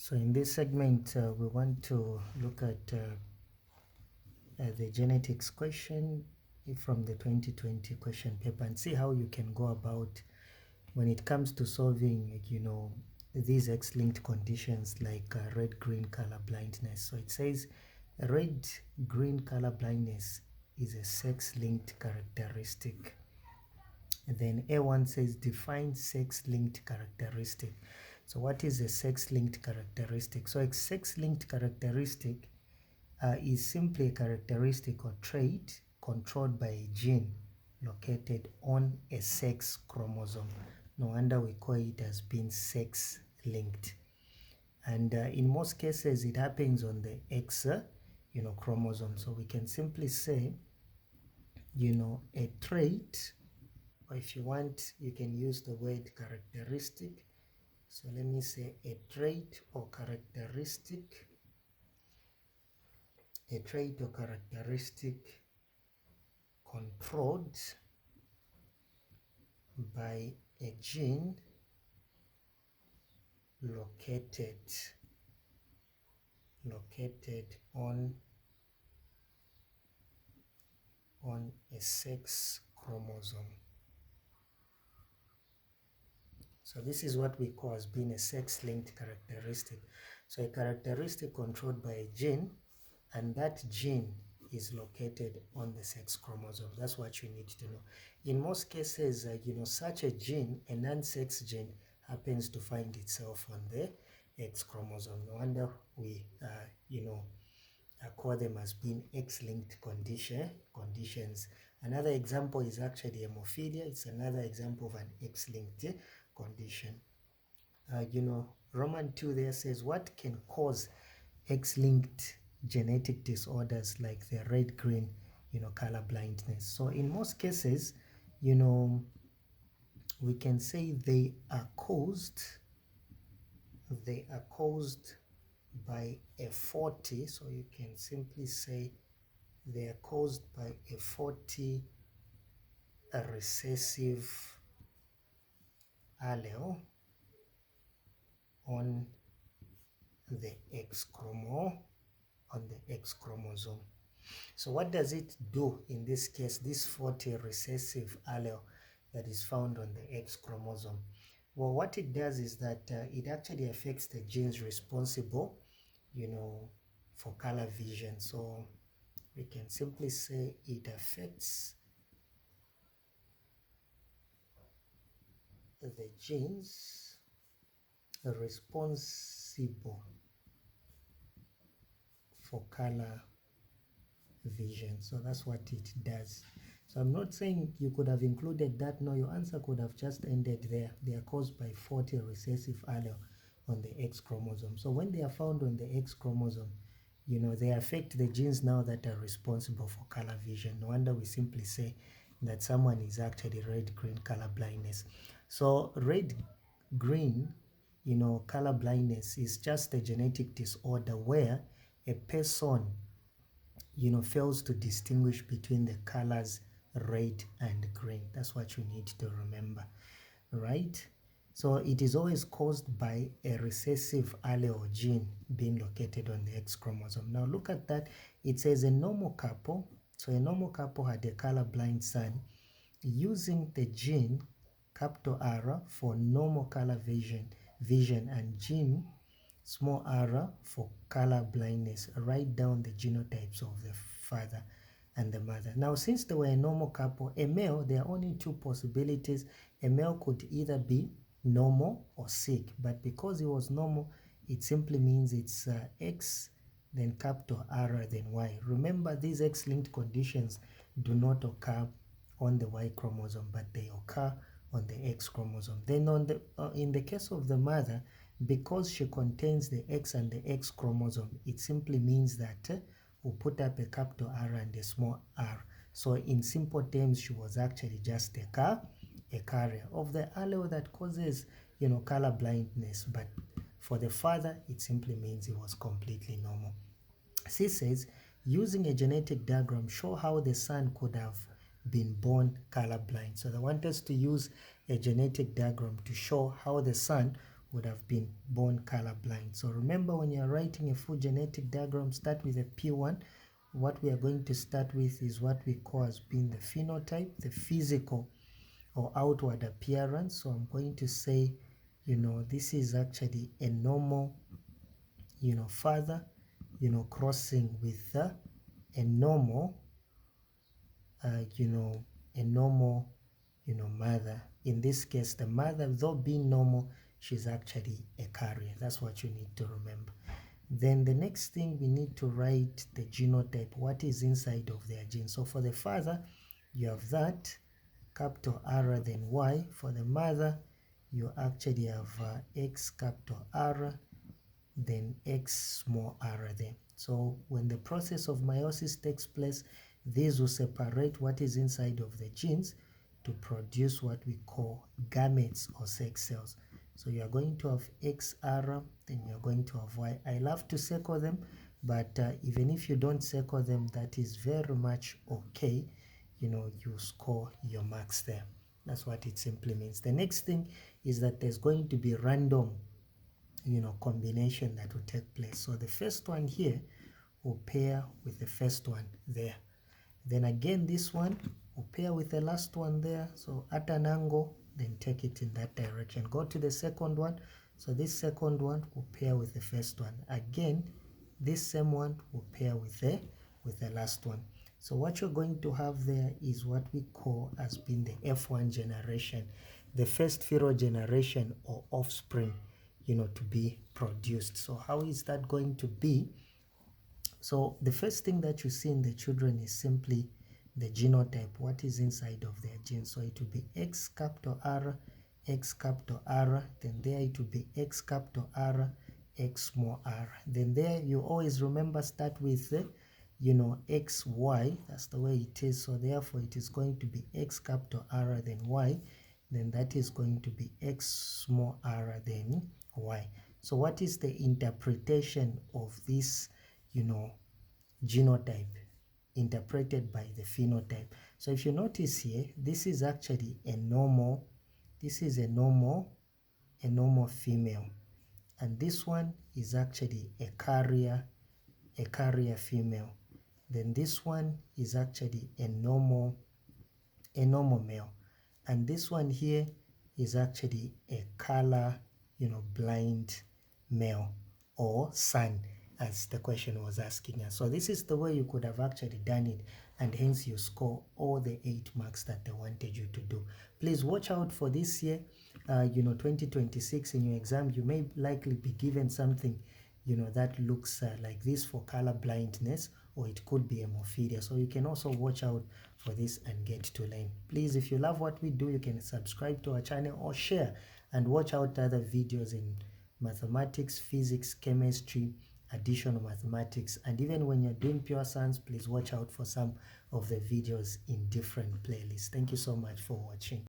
So in this segment, we want to look at the genetics question from the 2020 question paper and see how you can go about when it comes to solving, these X-linked conditions like red-green color blindness. So it says red-green color blindness is a sex-linked characteristic. And then A1 says define sex-linked characteristic. So what is a sex-linked characteristic? So a sex-linked characteristic is simply a characteristic or trait controlled by a gene located on a sex chromosome. No wonder we call it as being sex-linked. And in most cases, it happens on the X, chromosome. So we can simply say, a trait, or if you want, you can use the word characteristic. So let me say a trait or characteristic controlled by a gene located on a sex chromosome. So this is what we call as being a sex-linked characteristic. So a characteristic controlled by a gene, and that gene is located on the sex chromosome. That's what you need to know. In most cases, such a gene, a non-sex gene, happens to find itself on the X chromosome. No wonder we, call them as being X-linked conditions. Another example is actually hemophilia. It's another example of an X-linked condition. Roman 2 there says, what can cause X-linked genetic disorders like the red-green, color blindness? So in most cases, we can say they are caused by a 40, so you can simply say they are caused by a 40 recessive allele on the X chromosome. So what does it do in this case, this 40 recessive allele that is found on the X chromosome? Well, what it does is that it actually affects the genes responsible, for color vision. So we can simply say it affects the genes responsible for color vision. So that's what it does. So I'm not saying you could have included that. No, your answer could have just ended there. They are caused by 40 recessive allele on the X chromosome. So when they are found on the X chromosome, they affect the genes now that are responsible for color vision. No wonder we simply say that someone is actually red-green color blindness. So red-green, color blindness is just a genetic disorder where a person fails to distinguish between the colors red and green. That's what you need to remember, right? So it is always caused by a recessive allele gene being located on the X chromosome. Now look at that. It says a normal couple. So a normal couple had a colorblind son using the gene capital R for normal color vision and gene small r for color blindness. Write down the genotypes of the father and the mother. Now, since they were a normal couple, a male, there are only two possibilities. A male could either be normal or sick, but because he was normal, it simply means it's X, then capital R, then Y. Remember, these X-linked conditions do not occur on the Y chromosome, but they occur on the X chromosome. Then in the case of the mother, because she contains the X and the X chromosome, it simply means that we'll put up a capital R and a small r. So in simple terms, she was actually just a carrier of the allele that causes, color blindness. But for the father, it simply means he was completely normal. C says, using a genetic diagram, show how the son could have been born colorblind. So they want us to use a genetic diagram to show how the son would have been born colorblind. So remember, when you're writing a full genetic diagram, start with a P1. What we are going to start with is what we call as being the phenotype, the physical or outward appearance. So I'm going to say, this is actually a normal, father, crossing with a normal, a normal, mother. In this case, the mother, though being normal, she's actually a carrier. That's what you need to remember. Then the next thing, we need to write the genotype, what is inside of their gene. So for the father, you have that, capital R, then Y. For the mother, you actually have X, capital R, then X, small r there. So when the process of meiosis takes place, these will separate what is inside of the genes to produce what we call gametes or sex cells. So you are going to have XR, then you are going to have Y. I love to circle them, but even if you don't circle them, that is very much okay. You score your marks there. That's what it simply means. The next thing is that there's going to be random combination that will take place. So the first one here will pair with the first one there. Then again, this one will pair with the last one there. So at an angle, then take it in that direction. Go to the second one. So this second one will pair with the first one. Again, this same one will pair with the last one. So what you're going to have there is what we call as being the F1 generation, the first fetal generation or offspring, to be produced. So how is that going to be? So the first thing that you see in the children is simply the genotype, what is inside of their genes. So it will be X capital R, X capital R, then there it will be X capital R, X small r. Then there you always remember start with X, Y, that's the way it is. So therefore it is going to be X capital R, then Y, then that is going to be X small r, then Y. So what is the interpretation of this, genotype interpreted by the phenotype? So if you notice here, this is actually a normal, this is a normal female, and this one is actually a carrier female. Then this one is actually a normal male, and this one here is actually a color blind male or son, as the question was asking us. So this is the way you could have actually done it, and hence you score all the 8 marks that they wanted you to do. Please watch out for this year, 2026 in your exam. You may likely be given something that looks like this for color blindness, or it could be hemophilia. So you can also watch out for this and get to learn. Please, if you love what we do, you can subscribe to our channel or share and watch out other videos in mathematics, physics, chemistry, additional mathematics, and even when you're doing pure science, please watch out for some of the videos in different playlists. Thank you so much for watching.